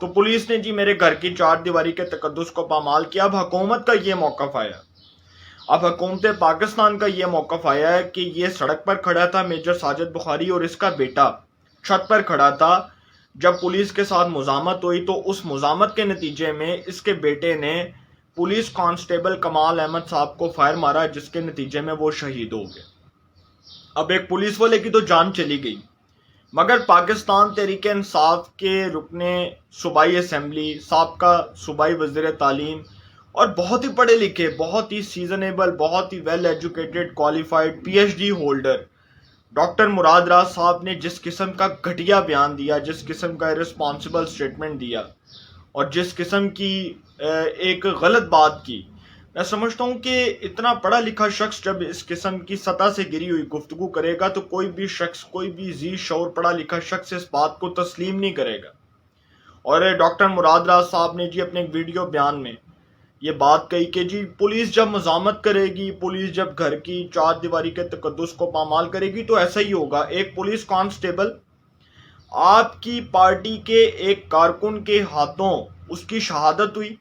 تو پولیس نے جی میرے گھر کی چار دیواری کے تقدس کو پامال کیا۔ اب حکومت کا یہ موقف آیا، اب حکومت پاکستان کا یہ موقف آیا ہے کہ یہ سڑک پر کھڑا تھا میجر ساجد بخاری اور اس کا بیٹا چھت پر کھڑا تھا۔ جب پولیس کے ساتھ مزاحمت ہوئی تو اس مزاحمت کے نتیجے میں اس کے بیٹے نے پولیس کانسٹیبل کمال احمد صاحب کو فائر مارا، جس کے نتیجے میں وہ شہید ہو گئے۔ اب ایک پولیس والے کی تو جان چلی گئی، مگر پاکستان تحریک انصاف کے رکن صوبائی اسمبلی، سابقہ صوبائی وزیر تعلیم اور بہت ہی پڑھے لکھے، بہت ہی سیزنیبل، بہت ہی well educated qualified P H D holder doctor Murad Raz صاحب نے جس قسم کا گھٹیا بیان دیا، جس قسم کا ارسپانسبل سٹیٹمنٹ دیا اور جس قسم کی ایک غلط بات کی، میں سمجھتا ہوں کہ اتنا پڑھا لکھا شخص جب اس قسم کی سطح سے گری ہوئی گفتگو کرے گا تو کوئی بھی شخص، کوئی بھی ذی شعور پڑھا لکھا شخص اس بات کو تسلیم نہیں کرے گا۔ اور ڈاکٹر مراد راز صاحب نے جی اپنے ایک ویڈیو بیان میں یہ بات کہی کہ جی پولیس جب مزاحمت کرے گی، پولیس جب گھر کی چار دیواری کے تقدس کو پامال کرے گی تو ایسا ہی ہوگا۔ ایک پولیس کانسٹیبل، آپ کی پارٹی کے ایک کارکن کے ہاتھوں اس کی شہادت ہوئی،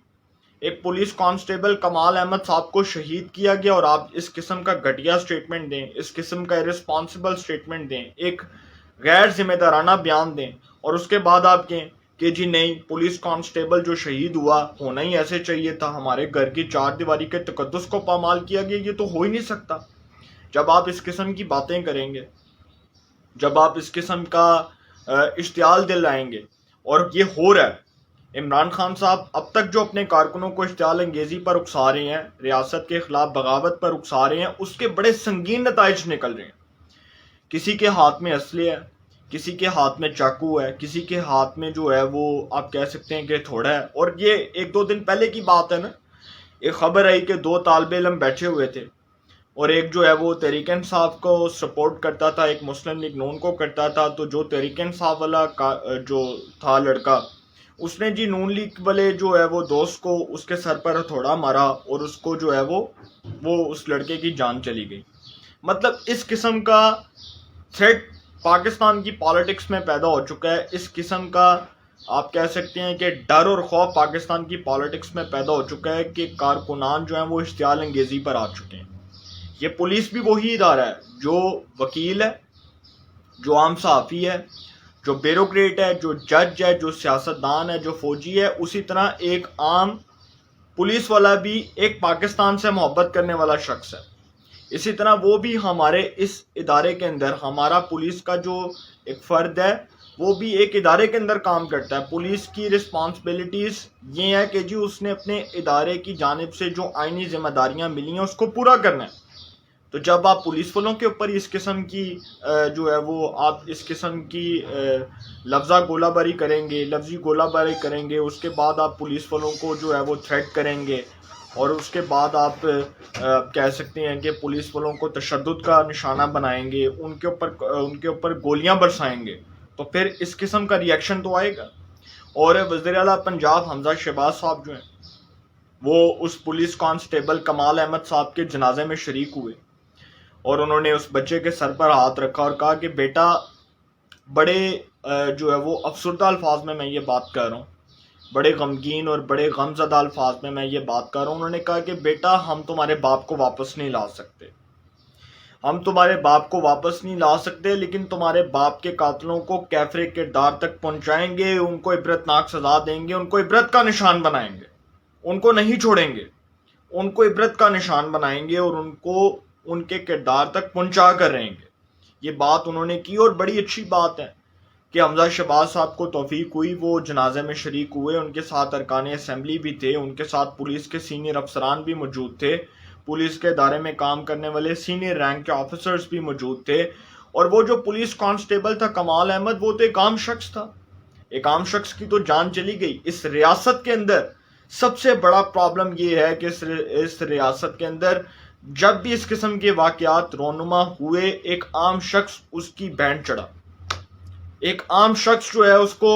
ایک پولیس کانسٹیبل کمال احمد صاحب کو شہید کیا گیا، اور آپ اس قسم کا گھٹیا سٹیٹمنٹ دیں، اس قسم کا ارسپانسبل سٹیٹمنٹ دیں، ایک غیر ذمہ دارانہ بیان دیں، اور اس کے بعد آپ کہیں کہ جی نہیں، پولیس کانسٹیبل جو شہید ہوا ہونا ہی ایسے چاہیے تھا، ہمارے گھر کی چار دیواری کے تقدس کو پامال کیا گیا۔ یہ تو ہو ہی نہیں سکتا۔ جب آپ اس قسم کی باتیں کریں گے، جب آپ اس قسم کا اشتعال دل لائیں گے، اور یہ ہو رہا ہے، عمران خان صاحب اب تک جو اپنے کارکنوں کو اشتعال انگیزی پر اکسا رہے ہیں، ریاست کے خلاف بغاوت پر اکسا رہے ہیں، اس کے بڑے سنگین نتائج نکل رہے ہیں۔ کسی کے ہاتھ میں اسلحہ ہے، کسی کے ہاتھ میں چاقو ہے، کسی کے ہاتھ میں جو ہے وہ آپ کہہ سکتے ہیں کہ تھوڑا ہے۔ اور یہ ایک دو دن پہلے کی بات ہے نا، ایک خبر آئی کہ دو طالب علم بیٹھے ہوئے تھے، اور ایک جو ہے وہ تحریک انصاف کو سپورٹ کرتا تھا، ایک مسلم لیگ نون کو کرتا تھا، تو جو تحریک انصاف والا جو تھا لڑکا، اس نے جی نون لیگ والے جو ہے وہ دوست کو اس کے سر پر ہتھوڑا مارا، اور اس کو جو ہے وہ اس لڑکے کی جان چلی گئی۔ مطلب اس قسم کا تھریٹ پاکستان کی پالیٹکس میں پیدا ہو چکا ہے، اس قسم کا آپ کہہ سکتے ہیں کہ ڈر اور خوف پاکستان کی پالیٹکس میں پیدا ہو چکا ہے کہ کارکنان جو ہیں وہ اشتعال انگیزی پر آ چکے ہیں۔ یہ پولیس بھی وہی ادارہ ہے جو وکیل ہے، جو عام صحافی ہے، جو بیوروکریٹ ہے، جو جج ہے، جو سیاستدان ہے، جو فوجی ہے، اسی طرح ایک عام پولیس والا بھی ایک پاکستان سے محبت کرنے والا شخص ہے۔ اسی طرح وہ بھی ہمارے اس ادارے کے اندر، ہمارا پولیس کا جو ایک فرد ہے وہ بھی ایک ادارے کے اندر کام کرتا ہے۔ پولیس کی رسپانسبلٹیز یہ ہے کہ جی اس نے اپنے ادارے کی جانب سے جو آئینی ذمہ داریاں ملی ہیں اس کو پورا کرنا ہے۔ تو جب آپ پولیس والوں کے اوپر اس قسم کی جو ہے وہ آپ اس قسم کی لفظہ گولہ باری کریں گے، لفظی گولہ باری کریں گے، اس کے بعد آپ پولیس والوں کو جو ہے وہ تھریٹ کریں گے، اور اس کے بعد آپ کہہ سکتے ہیں کہ پولیس والوں کو تشدد کا نشانہ بنائیں گے، ان کے اوپر گولیاں برسائیں گے، تو پھر اس قسم کا ری ایکشن تو آئے گا۔ اور وزیر اعلیٰ پنجاب حمزہ شہباز صاحب جو ہیں وہ اس پولیس کانسٹیبل کمال احمد صاحب کے جنازے میں شریک ہوئے، اور انہوں نے اس بچے کے سر پر ہاتھ رکھا اور کہا کہ بیٹا، بڑے جو ہے وہ افسردہ الفاظ میں یہ بات کر رہا ہوں، بڑے غمگین اور بڑے غم زدہ الفاظ میں یہ بات کر رہا ہوں۔ انہوں نے کہا کہ بیٹا، ہم تمہارے باپ کو واپس نہیں لا سکتے، ہم تمہارے باپ کو واپس نہیں لا سکتے، لیکن تمہارے باپ کے قاتلوں کو کیفر کردار تک پہنچائیں گے، ان کو عبرتناک سزا دیں گے، ان کو عبرت کا نشان بنائیں گے، ان کو نہیں چھوڑیں گے، ان کو عبرت کا نشان بنائیں گے، اور ان کو ان کے کردار تک پہنچا کر رہیں گے۔ یہ بات انہوں نے کی، اور بڑی اچھی بات ہے کہ حمزہ شہباز صاحب کو توفیق ہوئی، وہ جنازے میں شریک ہوئے، ان کے ساتھ ارکان اسمبلی بھی تھے، ان کے ساتھ پولیس کے سینئر افسران بھی موجود تھے، پولیس کے ادارے میں کام کرنے والے سینئر رینک کے آفیسرز بھی موجود تھے، اور وہ جو پولیس کانسٹیبل تھا کمال احمد، وہ تو ایک عام شخص تھا، ایک عام شخص کی تو جان چلی گئی۔ اس ریاست کے اندر سب سے بڑا پرابلم یہ ہے کہ اس ریاست کے اندر جب بھی اس قسم کے واقعات رونما ہوئے، ایک عام شخص اس کی بینڈ چڑھا، ایک عام شخص جو ہے اس کو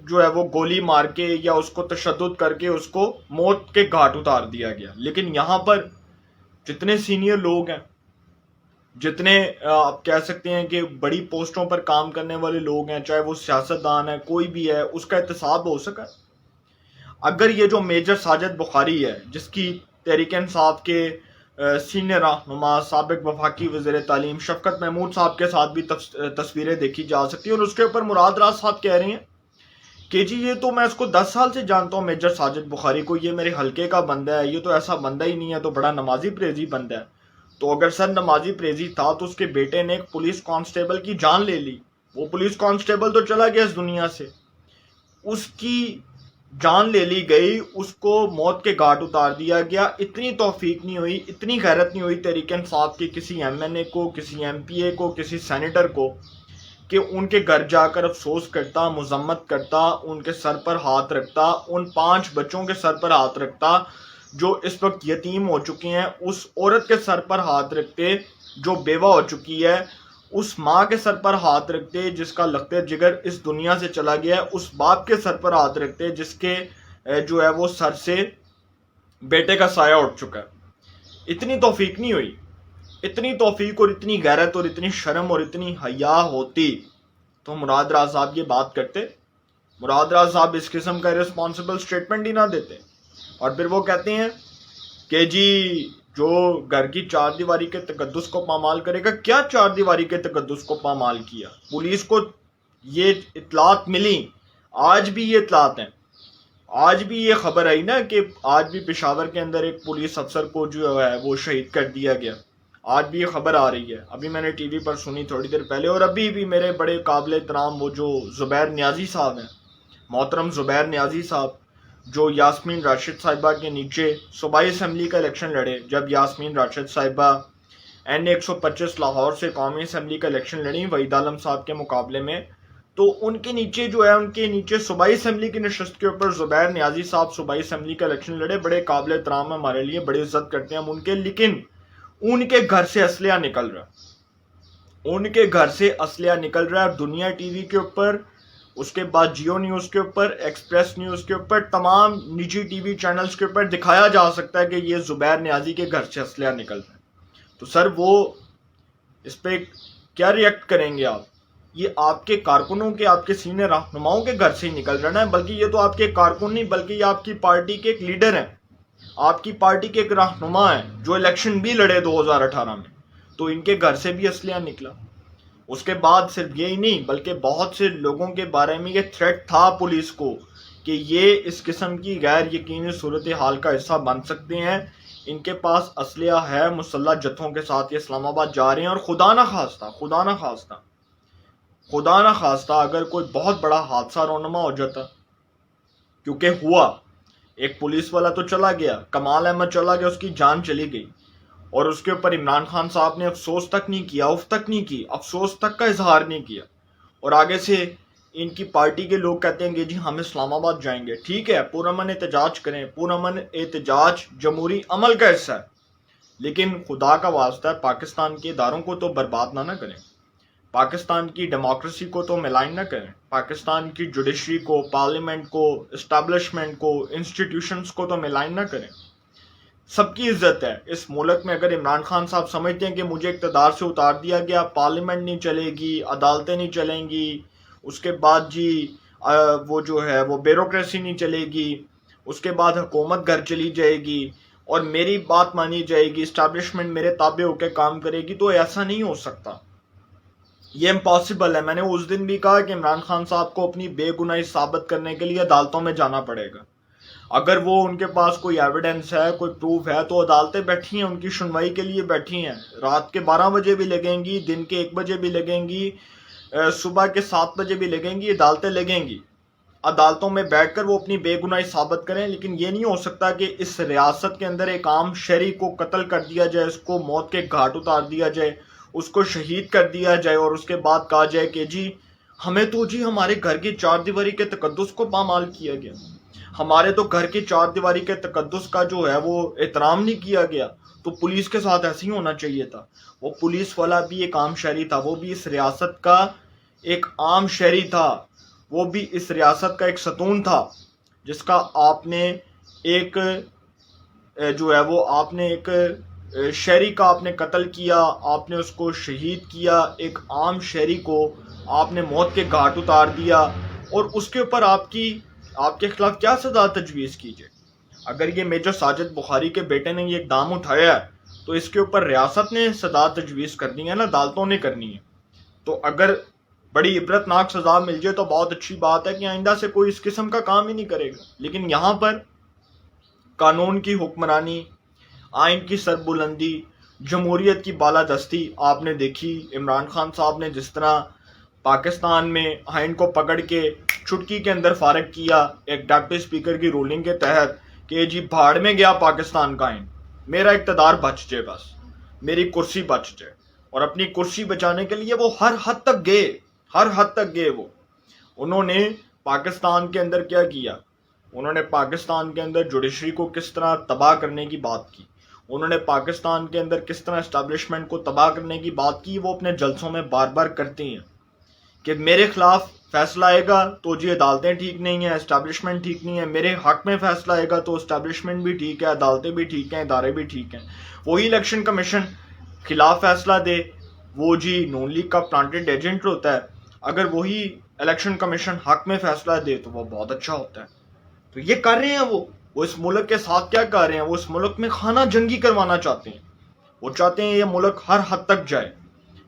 جو ہے وہ گولی مار کے یا اس کو تشدد کر کے اس کو موت کے گھاٹ اتار دیا گیا۔ لیکن یہاں پر جتنے سینئر لوگ ہیں، جتنے آپ کہہ سکتے ہیں کہ بڑی پوسٹوں پر کام کرنے والے لوگ ہیں، چاہے وہ سیاستدان ہے، کوئی بھی ہے، اس کا احتساب ہو سکا؟ اگر یہ جو میجر ساجد بخاری ہے، جس کی تحریک انصاف کے سینئر رہنما سابق وفاقی وزیر تعلیم شفقت محمود صاحب کے ساتھ بھی تصویریں دیکھی جا سکتی ہیں، اور اس کے اوپر مراد راز صاحب کہہ رہے ہیں کہ جی یہ تو میں اس کو 10 سال سے جانتا ہوں، میجر ساجد بخاری کو، یہ میرے حلقے کا بندہ ہے، یہ تو ایسا بندہ ہی نہیں ہے، تو بڑا نمازی پریزی بندہ ہے۔ تو اگر سر نمازی پریزی تھا تو اس کے بیٹے نے ایک پولیس کانسٹیبل کی جان لے لی، وہ پولیس کانسٹیبل تو چلا گیا اس دنیا سے، اس کی جان لے لی گئی، اس کو موت کے گھاٹ اتار دیا گیا۔ اتنی توفیق نہیں ہوئی، اتنی غیرت نہیں ہوئی تحریک انصاف کی کسی ایم این اے کو، کسی ایم پی اے کو، کسی سینیٹر کو کہ ان کے گھر جا کر افسوس کرتا، مذمت کرتا، ان کے سر پر ہاتھ رکھتا، ان 5 بچوں کے سر پر ہاتھ رکھتا جو اس وقت یتیم ہو چکے ہیں، اس عورت کے سر پر ہاتھ رکھتے جو بیوہ ہو چکی ہے، اس ماں کے سر پر ہاتھ رکھتے جس کا لخت جگر اس دنیا سے چلا گیا ہے، اس باپ کے سر پر ہاتھ رکھتے جس کے جو ہے وہ سر سے بیٹے کا سایہ اٹھ چکا ہے۔ اتنی توفیق نہیں ہوئی۔ اتنی توفیق اور اتنی غیرت اور اتنی شرم اور اتنی حیا ہوتی تو مراد راز صاحب یہ بات کرتے؟ مراد راز صاحب اس قسم کا ریسپانسبل سٹیٹمنٹ ہی نہ دیتے، اور پھر وہ کہتے ہیں کہ جی جو گھر کی 4 دیواری کے تقدس کو پامال کرے گا۔ کیا 4 دیواری کے تقدس کو پامال کیا؟ پولیس کو یہ اطلاعات ملی، آج بھی یہ اطلاعات ہیں، آج بھی یہ خبر آئی نا کہ آج بھی پشاور کے اندر ایک پولیس افسر کو جو ہے وہ شہید کر دیا گیا، آج بھی یہ خبر آ رہی ہے، ابھی میں نے ٹی وی پر سنی تھوڑی دیر پہلے۔ اور ابھی بھی میرے بڑے قابل احترام وہ جو زبیر نیازی صاحب ہیں، محترم زبیر نیازی صاحب، جو یاسمین راشد صاحبہ کے نیچے صوبائی اسمبلی کا الیکشن لڑے، جب یاسمین راشد صاحبہ این 125 لاہور سے قومی اسمبلی کا الیکشن لڑی وحید عالم صاحب کے مقابلے میں، تو ان کے نیچے جو ہے، ان کے نیچے صوبائی اسمبلی کی نشست کے اوپر زبیر نیازی صاحب صوبائی اسمبلی کا الیکشن لڑے، بڑے قابل احترام ہیں ہمارے لیے، بڑی عزت کرتے ہیں ہم ان کے، لیکن ان کے گھر سے اسلحہ نکل رہا، ان کے گھر سے اسلحہ نکل رہا ہے، دنیا ٹی وی کے اوپر، اس کے بعد جیو نیوز کے اوپر، ایکسپریس نیوز کے اوپر، تمام نجی ٹی وی چینلز کے اوپر دکھایا جا سکتا ہے کہ یہ زبیر نیازی کے گھر سے اسلحہ نکل رہا ہے۔ تو سر وہ اس پہ کیا ریئیکٹ کریں گے آپ؟ یہ آپ کے کارکنوں کے، آپ کے سینئر رہنماؤں کے گھر سے ہی نکل رہا ہے، بلکہ یہ تو آپ کے کارکن نہیں بلکہ یہ آپ کی پارٹی کے ایک لیڈر ہیں، آپ کی پارٹی کے ایک رہنما ہیں جو الیکشن بھی لڑے 2018 میں، تو ان کے گھر سے بھی اسلحہ نکلا۔ اس کے بعد صرف یہی نہیں بلکہ بہت سے لوگوں کے بارے میں یہ تھریٹ تھا پولیس کو کہ یہ اس قسم کی غیر یقینی صورتحال کا حصہ بن سکتے ہیں، ان کے پاس اسلحہ ہے، مسلح جتھوں کے ساتھ یہ اسلام آباد جا رہے ہیں، اور خدا نہ خواستہ اگر کوئی بہت بڑا حادثہ رونما ہو جاتا، کیونکہ ہوا، ایک پولیس والا تو چلا گیا، کمال احمد چلا گیا، اس کی جان چلی گئی، اور اس کے اوپر عمران خان صاحب نے افسوس تک نہیں کیا، اف تک نہیں کی، افسوس تک کا اظہار نہیں کیا، اور آگے سے ان کی پارٹی کے لوگ کہتے ہیں کہ جی ہم اسلام آباد جائیں گے۔ ٹھیک ہے، پرامن احتجاج کریں، پرامن احتجاج جمہوری عمل کا حصہ ہے، لیکن خدا کا واسطہ ہے پاکستان کے اداروں کو تو برباد نہ کریں، پاکستان کی ڈیموکریسی کو تو ملائن نہ کریں، پاکستان کی جوڈیشری کو، پارلیمنٹ کو، اسٹیبلشمنٹ کو، انسٹیٹیوشنز کو تو ملائن نہ کریں۔ سب کی عزت ہے اس ملک میں، اگر عمران خان صاحب سمجھتے ہیں کہ مجھے اقتدار سے اتار دیا گیا، پارلیمنٹ نہیں چلے گی، عدالتیں نہیں چلیں گی، اس کے بعد جی وہ جو ہے وہ بیوروکریسی نہیں چلے گی، اس کے بعد حکومت گھر چلی جائے گی اور میری بات مانی جائے گی، اسٹیبلشمنٹ میرے تابع ہو کے کام کرے گی، تو ایسا نہیں ہو سکتا، یہ امپاسبل ہے۔ میں نے اس دن بھی کہا کہ عمران خان صاحب کو اپنی بے گناہی ثابت کرنے کے لیے عدالتوں میں جانا پڑے گا، اگر وہ ان کے پاس کوئی ایویڈنس ہے، کوئی پروف ہے، تو عدالتیں بیٹھی ہیں، ان کی سنوائی کے لیے بیٹھی ہیں، رات کے 12 بجے بھی لگیں گی، دن کے 1 بجے بھی لگیں گی، صبح کے 7 بجے بھی لگیں گی، عدالتیں لگیں گی، عدالتوں میں بیٹھ کر وہ اپنی بے گناہی ثابت کریں۔ لیکن یہ نہیں ہو سکتا کہ اس ریاست کے اندر ایک عام شہری کو قتل کر دیا جائے، اس کو موت کے گھاٹ اتار دیا جائے، اس کو شہید کر دیا جائے، اور اس کے بعد کہا جائے کہ جی ہمیں تو جی ہمارے گھر کی 4 دیواری کے تقدس کو پامال کیا گیا، ہمارے تو گھر کی 4 دیواری کے تقدس کا جو ہے وہ احترام نہیں کیا گیا۔ تو پولیس کے ساتھ ایسے ہی ہونا چاہیے تھا، وہ پولیس والا بھی ایک عام شہری تھا، وہ بھی اس ریاست کا ایک عام شہری تھا، وہ بھی اس ریاست کا ایک ستون تھا، جس کا آپ نے ایک جو ہے وہ آپ نے ایک شہری کا آپ نے قتل کیا، آپ نے اس کو شہید کیا، ایک عام شہری کو آپ نے موت کے گھاٹ اتار دیا، اور اس کے اوپر آپ کے خلاف کیا سزا تجویز کیجیے؟ اگر یہ میجر ساجد بخاری کے بیٹے نے یہ اقدام اٹھایا ہے تو اس کے اوپر ریاست نے سزا تجویز کرنی ہے نا، عدالتوں نے کرنی ہے۔ تو اگر بڑی عبرت ناک سزا مل جائے تو بہت اچھی بات ہے کہ آئندہ سے کوئی اس قسم کا کام ہی نہیں کرے گا، لیکن یہاں پر قانون کی حکمرانی، آئین کی سربلندی، جمہوریت کی بالادستی آپ نے دیکھی۔ عمران خان صاحب نے جس طرح پاکستان میں آئین کو پکڑ کے چٹکی کے اندر فارغ کیا ایک ڈپٹی اسپیکر کی رولنگ کے تحت کہ جی بھاڑ میں گیا پاکستان کا آئین، میرا اقتدار بچ جائے، بس میری کرسی بچ جائے، اور اپنی کرسی بچانے کے لیے وہ ہر حد تک گئے وہ انہوں نے پاکستان کے اندر کیا کیا؟ انہوں نے پاکستان کے اندر جوڈیشری کو کس طرح تباہ کرنے کی بات کی، انہوں نے پاکستان کے اندر کس طرح اسٹیبلشمنٹ کو تباہ کرنے کی بات کی۔ وہ اپنے جلسوں میں بار بار کرتی ہیں کہ میرے خلاف فیصلہ آئے گا تو جی عدالتیں ٹھیک نہیں ہیں، اسٹیبلشمنٹ ٹھیک نہیں ہے، میرے حق میں فیصلہ آئے گا تو اسٹیبلشمنٹ بھی ٹھیک ہے، عدالتیں بھی ٹھیک ہیں، ادارے بھی ٹھیک ہیں۔ وہی الیکشن کمیشن خلاف فیصلہ دے، وہ جی نون لیگ کا پلانٹڈ ایجنٹ ہوتا ہے، اگر وہی الیکشن کمیشن حق میں فیصلہ دے تو وہ بہت اچھا ہوتا ہے۔ تو یہ کر رہے ہیں وہ اس ملک کے ساتھ کیا کر رہے ہیں؟ وہ اس ملک میں خانہ جنگی کروانا چاہتے ہیں۔ وہ چاہتے ہیں یہ ملک ہر حد تک جائے،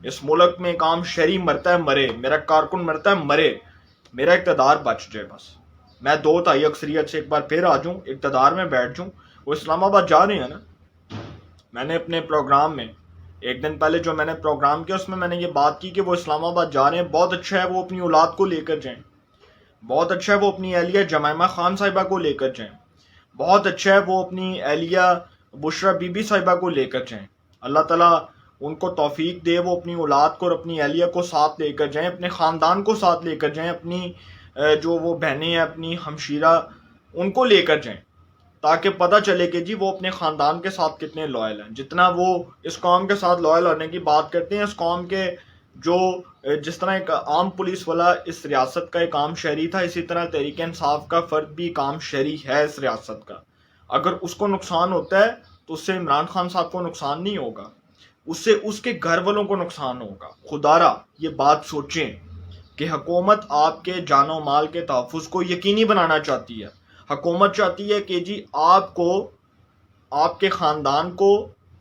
اس ملک میں ایک عام شہری مرتا ہے مرے، میرا کارکن مرتا ہے مرے، میرا اقتدار بچ جائے، بس میں 2/3 اکثریت سے ایک بار پھر آ جاؤں، اقتدار میں بیٹھ جاؤں۔ وہ اسلام آباد جا رہے ہیں نا، میں نے اپنے پروگرام میں ایک دن پہلے جو میں نے پروگرام کیا اس میں میں نے یہ بات کی کہ وہ اسلام آباد جا رہے ہیں، بہت اچھا ہے وہ اپنی اولاد کو لے کر جائیں، بہت اچھا ہے وہ اپنی اہلیہ جمائمہ خان صاحبہ کو لے کر جائیں، بہت اچھا ہے وہ اپنی اہلیہ بشرا بی بی صاحبہ کو لے کر جائیں۔ اللہ تعالیٰ ان کو توفیق دے، وہ اپنی اولاد کو اور اپنی اہلیہ کو ساتھ لے کر جائیں، اپنے خاندان کو ساتھ لے کر جائیں، اپنی جو وہ بہنیں ہیں اپنی ہمشیرہ ان کو لے کر جائیں، تاکہ پتہ چلے کہ جی وہ اپنے خاندان کے ساتھ کتنے لائل ہیں۔ جتنا وہ اس قوم کے ساتھ لائل ہونے کی بات کرتے ہیں، اس قوم کے جو جس طرح ایک عام پولیس والا اس ریاست کا ایک عام شہری تھا، اسی طرح تحریک انصاف کا فرد بھی ایک عام شہری ہے اس ریاست کا۔ اگر اس کو نقصان ہوتا ہے تو اس سے عمران خان صاحب کو نقصان نہیں ہوگا، اس سے اس کے گھر والوں کو نقصان ہوگا۔ خدارا یہ بات سوچیں کہ حکومت آپ کے جان و مال کے تحفظ کو یقینی بنانا چاہتی ہے۔ حکومت چاہتی ہے کہ جی آپ کو، آپ کے خاندان کو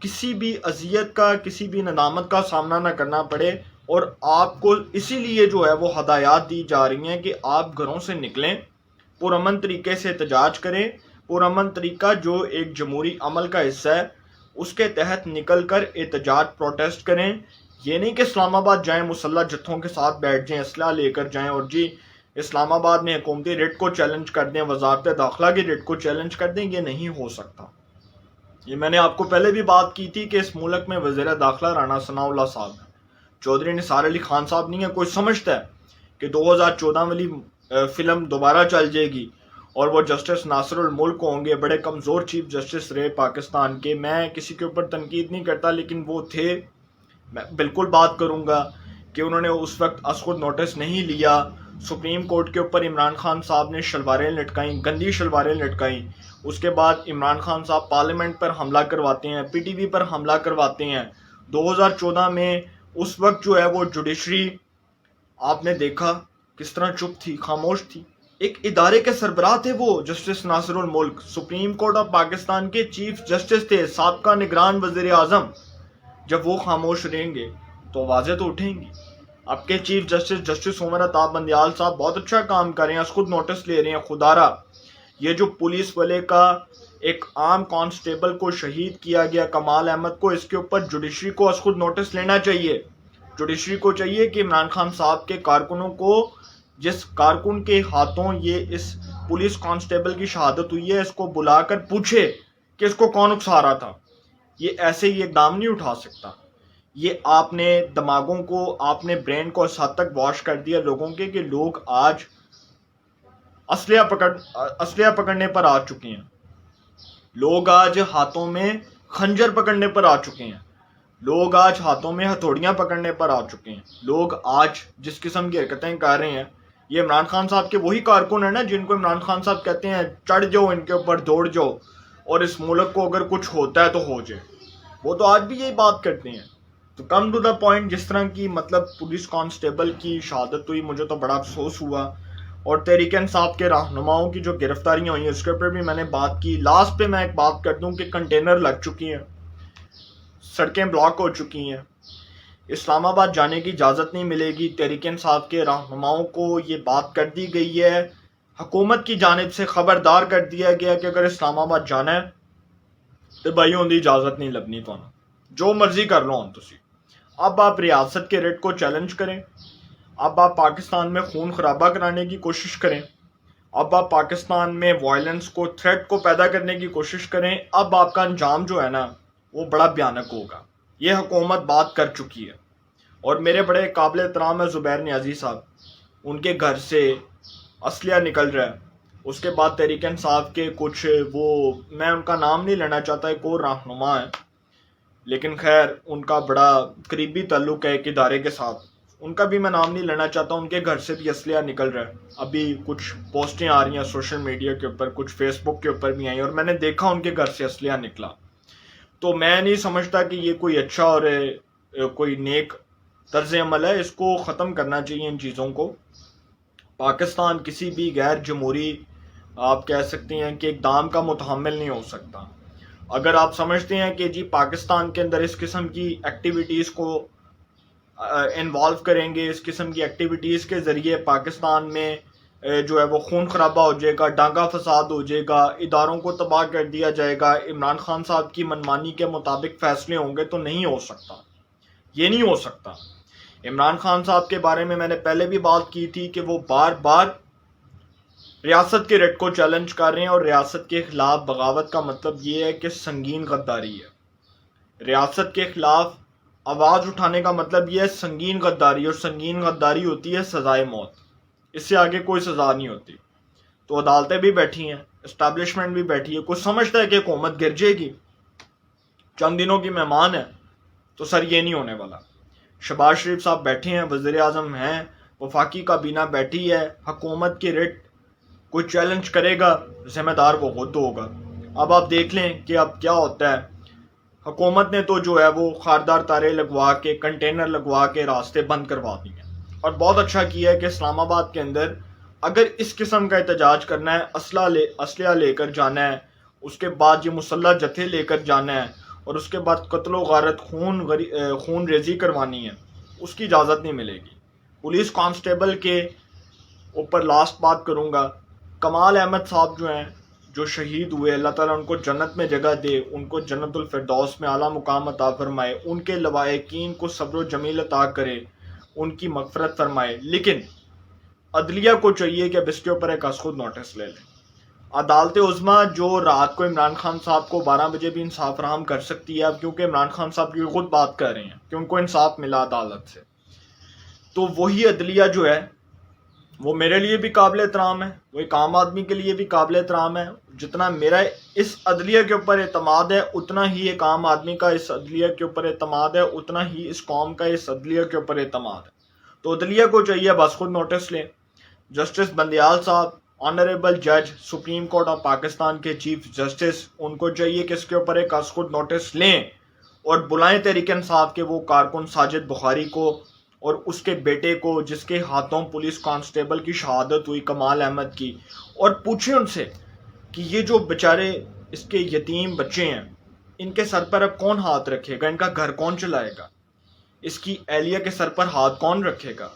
کسی بھی اذیت کا، کسی بھی ندامت کا سامنا نہ کرنا پڑے، اور آپ کو اسی لیے جو ہے وہ ہدایات دی جا رہی ہیں کہ آپ گھروں سے نکلیں، پرامن طریقے سے احتجاج کریں۔ پرامن طریقہ جو ایک جمہوری عمل کا حصہ ہے، اس کے تحت نکل کر احتجاج پروٹیسٹ کریں۔ یہ نہیں کہ اسلام آباد جائیں مسلح جتھوں کے ساتھ بیٹھ جائیں، اسلحہ لے کر جائیں اور جی اسلام آباد میں حکومتی ریٹ کو چیلنج کر دیں، وزارت داخلہ کی ریٹ کو چیلنج کر دیں۔ یہ نہیں ہو سکتا۔ یہ میں نے آپ کو پہلے بھی بات کی تھی کہ اس ملک میں وزیر داخلہ رانا ثناء اللہ صاحب ہیں، چودھری نثار علی خان صاحب نہیں ہے۔ کوئی سمجھتا ہے کہ 2014 والی فلم دوبارہ چل جائے گی اور وہ جسٹس ناصر الملک ہوں گے، بڑے کمزور چیف جسٹس رہے پاکستان کے۔ میں کسی کے اوپر تنقید نہیں کرتا، لیکن وہ تھے، میں بالکل بات کروں گا کہ انہوں نے اس وقت از خود نوٹس نہیں لیا۔ سپریم کورٹ کے اوپر عمران خان صاحب نے شلواریں لٹکائیں، گندی شلواریں لٹکائیں۔ اس کے بعد عمران خان صاحب پارلیمنٹ پر حملہ کرواتے ہیں، پی ٹی وی پر حملہ کرواتے ہیں۔ 2014 میں اس وقت جو ہے وہ جوڈیشری آپ نے دیکھا کس طرح چپ تھی، خاموش تھی۔ ایک ادارے کے سربراہ تھے وہ جسٹس ناصر الملک، سپریم کورٹ آف پاکستان کے چیف جسٹس تھے، سابقہ نگران وزیر اعظم۔ جب وہ خاموش رہیں گے تو آوازیں تو اٹھیں گی۔ آپ کے chief justice justice Umar Ata Bandial صاحب بہت اچھا کام کر رہے ہیں، خود نوٹس لے رہے ہیں۔ خدارا یہ جو پولیس والے کا ایک عام کانسٹیبل کو شہید کیا گیا کمال احمد کو، اس کے اوپر جوڈیشری کو از خود نوٹس لینا چاہیے۔ جوڈیشری کو چاہیے کہ عمران خان صاحب کے کارکنوں کو، جس کارکن کے ہاتھوں یہ اس پولیس کانسٹیبل کی شہادت ہوئی ہے، اس کو بلا کر پوچھے کہ اس کو کون اکسا رہا تھا۔ یہ ایسے ہی اقدام نہیں اٹھا سکتا۔ یہ آپ نے دماغوں کو، آپ نے برین کو اس حد تک واش کر دیا لوگوں کے کہ لوگ آج اسلحہ پکڑنے پر آ چکے ہیں، لوگ آج ہاتھوں میں خنجر پکڑنے پر آ چکے ہیں، لوگ آج ہاتھوں میں ہتھوڑیاں پکڑنے پر آ چکے ہیں۔ لوگ آج جس قسم کی حرکتیں کر رہے ہیں، یہ عمران خان صاحب کے وہی کارکن ہیں نا جن کو عمران خان صاحب کہتے ہیں چڑھ جاؤ ان کے اوپر، دوڑ جاؤ، اور اس ملک کو اگر کچھ ہوتا ہے تو ہو جائے۔ وہ تو آج بھی یہی بات کرتے ہیں. تو کم ٹو دا پوائنٹ، جس طرح کی مطلب پولیس کانسٹیبل کی شہادت ہوئی، مجھے تو بڑا افسوس ہوا. اور تحریک انصاف کے رہنماؤں کی جو گرفتاریاں ہوئی ہیں اس کے اوپر بھی میں نے بات کی. لاسٹ پہ میں ایک بات کر دوں کہ کنٹینر لگ چکی ہیں، سڑکیں بلاک ہو چکی ہیں، اسلام آباد جانے کی اجازت نہیں ملے گی. تحریک انصاف کے رہنماؤں کو یہ بات کر دی گئی ہے، حکومت کی جانب سے خبردار کر دیا گیا کہ اگر اسلام آباد جانا ہے تو بھائی ہوندی اجازت نہیں لبنی، تو جو مرضی کر لو. تسی اب آپ ریاست کے ریٹ کو چیلنج کریں، اب آپ پاکستان میں خون خرابہ کرانے کی کوشش کریں، اب آپ پاکستان میں وائلنس کو، تھریٹ کو پیدا کرنے کی کوشش کریں. اب آپ کا انجام جو ہے نا وہ بڑا بھیانک ہوگا. یہ حکومت بات کر چکی ہے. اور میرے بڑے قابل احترام ہے زبیر نیازی صاحب، ان کے گھر سے اسلحہ نکل رہا ہے. اس کے بعد تحریک انصاف کے کچھ، وہ میں ان کا نام نہیں لینا چاہتا، ایک اور رہنما ہے، لیکن خیر ان کا بڑا قریبی تعلق ہے ایک ادارے کے ساتھ، ان کا بھی میں نام نہیں لینا چاہتا. ان کے گھر سے بھی اسلحہ نکل رہا ہے. ابھی کچھ پوسٹیں آ رہی ہیں سوشل میڈیا کے اوپر، کچھ فیس بک کے اوپر بھی آئی، اور میں نے دیکھا ان کے گھر سے اسلحہ نکلا. تو میں نہیں سمجھتا کہ یہ کوئی اچھا اور کوئی نیک طرز عمل ہے. اس کو ختم کرنا چاہیے ان چیزوں کو. پاکستان کسی بھی غیر جمہوری، آپ کہہ سکتے ہیں کہ اقدام کا متحمل نہیں ہو سکتا. اگر آپ سمجھتے ہیں کہ جی پاکستان کے اندر اس قسم کی ایکٹیویٹیز کو انوالو کریں گے، اس قسم کی ایکٹیویٹیز کے ذریعے پاکستان میں جو ہے وہ خون خرابہ ہو جائے گا، دانگا فساد ہو جائے گا، اداروں کو تباہ کر دیا جائے گا، عمران خان صاحب کی منمانی کے مطابق فیصلے ہوں گے، تو نہیں ہو سکتا. یہ نہیں ہو سکتا. عمران خان صاحب کے بارے میں نے پہلے بھی بات کی تھی کہ وہ بار بار ریاست کے ریٹ کو چیلنج کر رہے ہیں، اور ریاست کے خلاف بغاوت کا مطلب یہ ہے کہ سنگین غداری ہے. ریاست کے خلاف آواز اٹھانے کا مطلب یہ ہے سنگین غداری، اور سنگین غداری ہوتی ہے سزائے موت. اس سے آگے کوئی سزا نہیں ہوتی. تو عدالتیں بھی بیٹھی ہیں، اسٹیبلشمنٹ بھی بیٹھی ہے. کوئی سمجھتا ہے کہ حکومت گر جائے گی، چند دنوں کی مہمان ہے، تو سر یہ نہیں ہونے والا. شہباز شریف صاحب بیٹھے ہیں، وزیر اعظم ہیں، وفاقی کابینہ بیٹھی ہے. حکومت کی ریٹ کوئی چیلنج کرے گا، ذمہ دار وہ خود ہوگا. اب آپ دیکھ لیں کہ اب کیا ہوتا ہے. حکومت نے تو جو ہے وہ خاردار تارے لگوا کے، کنٹینر لگوا کے راستے بند کروا دیے. اور بہت اچھا کیا ہے کہ اسلام آباد کے اندر اگر اس قسم کا احتجاج کرنا ہے، اسلحہ لے کر جانا ہے، اس کے بعد یہ مسلح جتھے لے کر جانا ہے، اور اس کے بعد قتل و غارت، خون ریزی کروانی ہے، اس کی اجازت نہیں ملے گی. پولیس کانسٹیبل کے اوپر لاسٹ بات کروں گا. کمال احمد صاحب جو ہیں، جو شہید ہوئے، اللہ تعالیٰ ان کو جنت میں جگہ دے، ان کو جنت الفردوس میں اعلیٰ مقام عطا فرمائے، ان کے لواحقین کو صبر و جمیل عطا کرے، ان کی مغفرت فرمائے. لیکن عدلیہ کو چاہیے کہ اب اس کے اوپر ایک از خود نوٹس لے لیں. عدالت عظمیٰ جو رات کو عمران خان صاحب کو 12 بجے بھی انصاف فراہم کر سکتی ہے، اب کیونکہ عمران خان صاحب کی خود بات کر رہے ہیں کہ ان کو انصاف ملا عدالت سے، تو وہی عدلیہ جو ہے وہ میرے لیے بھی قابل احترام ہے، وہ ایک عام آدمی کے لیے بھی قابل احترام ہے. جتنا میرا اس عدلیہ کے اوپر اعتماد ہے، اتنا ہی ایک عام آدمی کا اس عدلیہ کے اوپر اعتماد ہے، اتنا ہی اس قوم کا اس عدلیہ کے اوپر اعتماد ہے. تو عدلیہ کو چاہیے بس خود نوٹس لیں. جسٹس بندیال صاحب، آنریبل جج سپریم کورٹ آف پاکستان کے چیف جسٹس، ان کو چاہیے کہ اس کے اوپر ایک از خود نوٹس لیں اور بلائیں تحریک انصاف کے وہ کارکن ساجد بخاری کو اور اس کے بیٹے کو، جس کے ہاتھوں پولیس کانسٹیبل کی شہادت ہوئی، کمال احمد کی، اور پوچھیں ان سے کہ یہ جو بیچارے اس کے یتیم بچے ہیں، ان کے سر پر اب کون ہاتھ رکھے گا، ان کا گھر کون چلائے گا، اس کی اہلیہ کے سر پر ہاتھ کون رکھے گا.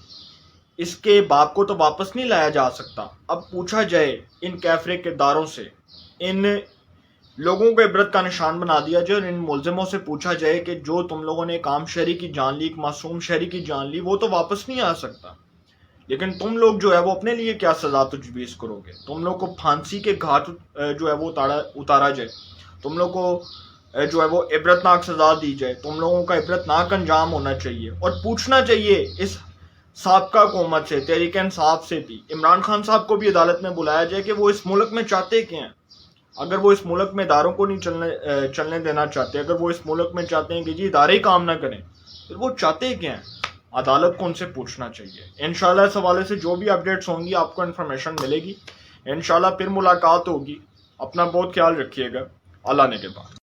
اس کے باپ کو تو واپس نہیں لایا جا سکتا. اب پوچھا جائے ان کیفرے کرداروں سے، ان لوگوں کو عبرت کا نشان بنا دیا جائے، اور ان ملزموں سے پوچھا جائے کہ جو تم لوگوں نے ایک عام شہری کی جان لی، ایک معصوم شہری کی جان لی، وہ تو واپس نہیں آ سکتا، لیکن تم لوگ جو ہے وہ اپنے لیے کیا سزا تجویز کرو گے. تم لوگ کو پھانسی کے گھاٹ جو ہے وہ اتارا جائے، تم لوگ کو جو ہے وہ عبرتناک سزا دی جائے، تم لوگوں کا عبرتناک انجام ہونا چاہیے. اور پوچھنا چاہیے اس سابقہ حکومت سے، تحریک انصاف سے بھی، عمران خان صاحب کو بھی عدالت میں بلایا جائے کہ وہ اس ملک میں چاہتے کیا ہیں. اگر وہ اس ملک میں اداروں کو نہیں چلنے دینا چاہتے، اگر وہ اس ملک میں چاہتے ہیں کہ جی ادارے ہی کام نہ کریں، پھر وہ چاہتے کیا ہیں. عدالت کو ان سے پوچھنا چاہیے. انشاءاللہ اس حوالے سے جو بھی اپڈیٹس ہوں گی آپ کو انفارمیشن ملے گی. انشاءاللہ پھر ملاقات ہوگی. اپنا بہت خیال رکھیے گا. اللہ نے کے بعد.